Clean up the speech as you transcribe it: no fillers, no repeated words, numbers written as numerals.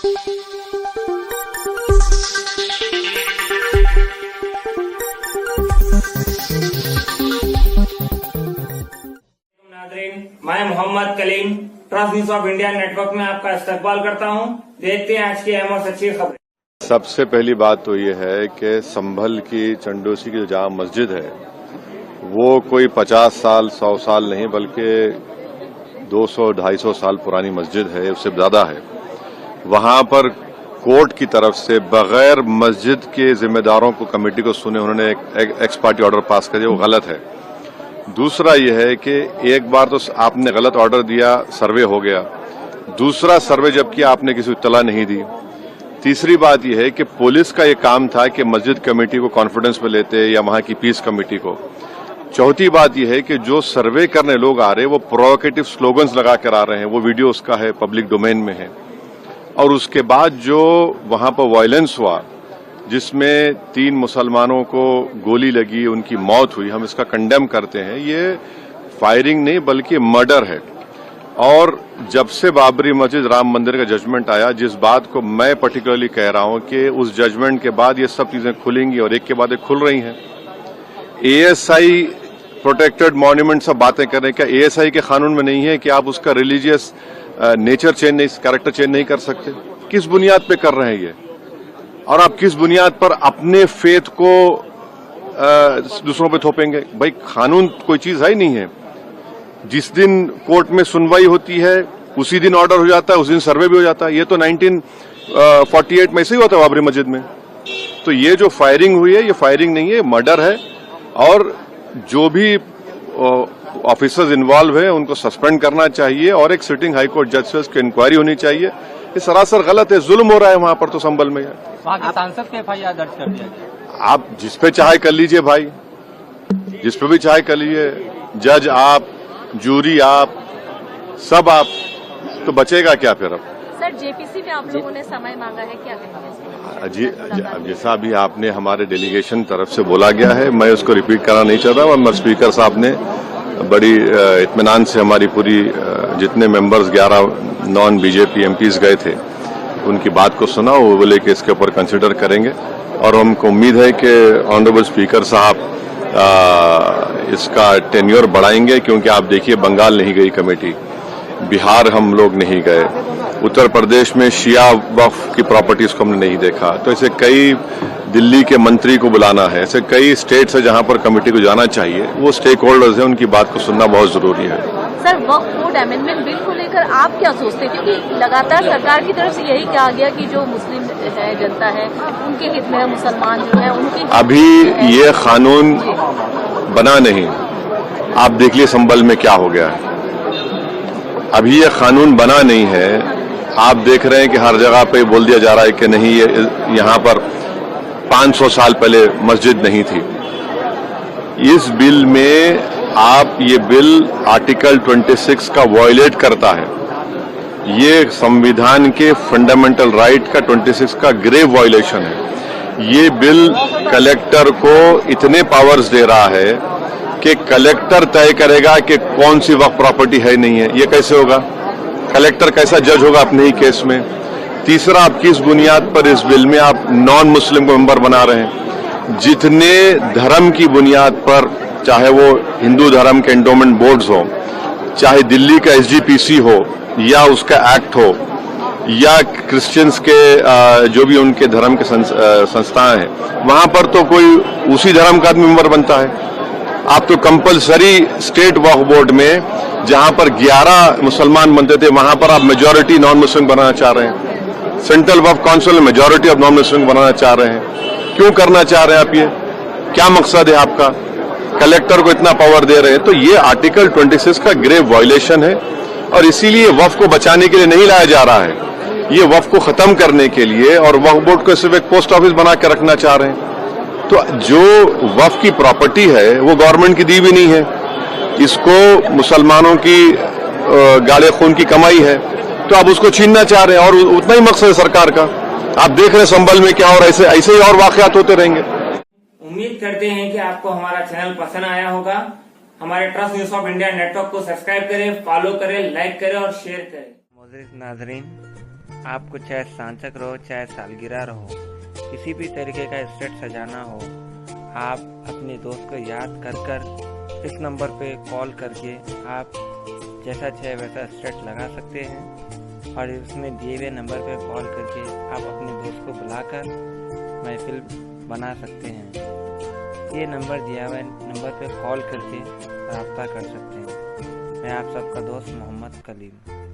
मैं Mohammad Kaleem trust news of India network में आपका इस्तकबाल करता हूं। देखते हैं आज की अहम और सच्ची खबर। सबसे पहली बात तो ये है कि संभल की चंडोसी की जो जामा मस्जिद है वो कोई 50 साल 100 साल नहीं बल्कि 200-250 साल पुरानी मस्जिद है, उससे ज्यादा है। वहां पर कोर्ट की तरफ से बगैर मस्जिद के जिम्मेदारों को कमेटी को सुने उन्होंने एक एक्स पार्टी ऑर्डर पास कर दिया, वो गलत है। दूसरा यह है कि एक बार तो आपने गलत ऑर्डर दिया, सर्वे हो गया। दूसरा सर्वे जब किया आपने किसी को इत्तला नहीं दी। तीसरी बात यह है कि पुलिस का ये काम था कि मस्जिद कमेटी को कॉन्फिडेंस में लेते या वहां की पीस कमेटी को। चौथी बात यह है कि जो सर्वे करने लोग आ रहे हैं वो प्रोवोकेटिव स्लोगन्स लगा कर आ रहे हैं, वो वीडियो उसका है, पब्लिक डोमेन में है। और उसके बाद जो वहां पर वायलेंस हुआ जिसमें 3 मुसलमानों को गोली लगी, उनकी मौत हुई, हम इसका कंडेम करते हैं। ये फायरिंग नहीं बल्कि मर्डर है। और जब से बाबरी मस्जिद राम मंदिर का जजमेंट आया, जिस बात को मैं पर्टिकुलरली कह रहा हूं कि उस जजमेंट के बाद ये सब चीजें खुलेंगी और एक के बाद एक खुल रही हैं। एएसआई प्रोटेक्टेड मॉन्यूमेंट सब बातें कर रहे हैं, क्या एएसआई के कानून में नहीं है कि आप उसका रिलीजियस नेचर चेंज नहीं, कैरेक्टर चेंज नहीं कर सकते? किस बुनियाद पे कर रहे हैं ये? और आप किस बुनियाद पर अपने फेथ को दूसरों पे थोपेंगे? भाई कानून कोई चीज है ही नहीं है। जिस दिन कोर्ट में सुनवाई होती है उसी दिन ऑर्डर हो जाता है, उस दिन सर्वे भी हो जाता है। ये तो 1948 में ऐसे ही हुआ था बाबरी मस्जिद में। तो ये जो फायरिंग हुई है ये फायरिंग नहीं है, मर्डर है। और जो भी ऑफिसर्स इन्वॉल्व है उनको सस्पेंड करना चाहिए और एक सिटिंग हाईकोर्ट जज से उसकी इंक्वायरी होनी चाहिए। ये सरासर गलत है, जुल्म हो रहा है वहां पर। तो संभल में वहां के सांसद के एफआईआर दर्ज कर दिया गया। आप जिस पे चाहे कर लीजिए भाई, जिस पे भी चाहे कर लीजिए, जज आप, जूरी आप, सब आप, तो बचेगा क्या फिर? अब सर जेपीसी में आप लोगों ने समय मांगा है, क्या कहेंगे? जी, जैसा अभी आपने हमारे डेलीगेशन तरफ से बोला गया है, मैं उसको रिपीट करना नहीं चाहता। और स्पीकर साहब ने बड़ी इत्मीनान से हमारी पूरी जितने मेंबर्स 11 नॉन बीजेपी एमपीज गए थे उनकी बात को सुना। वो बोले कि इसके ऊपर कंसिडर करेंगे और हमको उम्मीद है कि ऑनरेबल स्पीकर साहब इसका टेन्योर बढ़ाएंगे। क्योंकि आप देखिए बंगाल नहीं गई कमेटी, बिहार हम लोग नहीं गए, उत्तर प्रदेश में शिया वक्फ की प्रॉपर्टीज को हमने नहीं देखा। तो ऐसे कई, दिल्ली के मंत्री को बुलाना है, ऐसे कई स्टेट्स है जहां पर कमेटी को जाना चाहिए। वो स्टेक होल्डर्स हैं, उनकी बात को सुनना बहुत जरूरी है। सर वक्फ बोर्ड अमेंडमेंट बिल को लेकर आप क्या सोचते हैं? क्योंकि लगातार सरकार की तरफ से यही कहा गया कि जो मुस्लिम है, जनता है, उनके हित में है, मुसलमान जो है उनके हित अभी ये कानून बना नहीं। आप देख लीजिए संभल में क्या हो गया है। अभी ये कानून बना नहीं है। आप देख रहे हैं कि हर जगह पे बोल दिया जा रहा है कि नहीं, ये यहाँ पर 500 साल पहले मस्जिद नहीं थी। इस बिल में आप, ये बिल आर्टिकल 26 का वायलेट करता है। ये संविधान के फंडामेंटल राइट का 26 का ग्रेव वायलेशन है। ये बिल कलेक्टर को इतने पावर्स दे रहा है कि कलेक्टर तय करेगा कि कौन सी वक्फ प्रॉपर्टी है नहीं है। ये कैसे होगा? कलेक्टर कैसा जज होगा अपने ही केस में? तीसरा, आप किस बुनियाद पर इस बिल में आप नॉन मुस्लिम को मेंबर बना रहे हैं? जितने धर्म की बुनियाद पर, चाहे वो हिंदू धर्म के एंडोमेंट बोर्ड्स हो, चाहे दिल्ली का एसजीपीसी हो या उसका एक्ट हो, या क्रिश्चियंस के जो भी उनके धर्म के संस्थाएं हैं, वहां पर तो कोई उसी धर्म का आदमी मेंबर बनता है। आप तो कंपलसरी स्टेट वक्फ बोर्ड में जहां पर 11 मुसलमान बनते थे वहां पर आप मेजॉरिटी नॉन मुस्लिम बनाना चाह रहे हैं। सेंट्रल वक्फ काउंसिल में मेजॉरिटी ऑफ नॉन मुस्लिम बनाना चाह रहे हैं। क्यों करना चाह रहे हैं आप? ये क्या मकसद है आपका? कलेक्टर को इतना पावर दे रहे हैं। तो ये आर्टिकल 26 का ग्रेव वायलेशन है और इसीलिए वक्फ को बचाने के लिए नहीं लाया जा रहा है। ये वक्फ को खत्म करने के लिए, और वक्फ बोर्ड को सिर्फ एक पोस्ट ऑफिस बना कर रखना चाह रहे हैं। तो जो वक्फ की प्रॉपर्टी है वो गवर्नमेंट की दी भी नहीं है, इसको मुसलमानों की गाले खून की कमाई है, तो आप उसको छीनना चाह रहे हैं। और उतना ही मकसद है सरकार का। आप देख रहे हैं संभल में क्या, और ऐसे ही और वाकयात होते रहेंगे। उम्मीद करते हैं कि आपको हमारा चैनल पसंद आया होगा। हमारे trust news of India network को सब्सक्राइब करें, फॉलो करें, लाइक करें और शेयर करें। मोअज़्ज़िज़ नाज़रीन, आपको चाहे सांचक रहो चाहे सालगिरह रहो, किसी भी तरीके का स्टेट सजाना हो, आप अपने दोस्त को याद कर इस नंबर पे कॉल करके आप जैसा चाहे वैसा स्टेट लगा सकते हैं और उसमें दिए हुए नंबर पे कॉल करके आप अपने दोस्त को बुलाकर महफिल बना सकते हैं। ये नंबर दिया हुआ नंबर पे कॉल करके रब्ता कर सकते हैं। मैं आप सबका दोस्त मोहम्मद कलीम।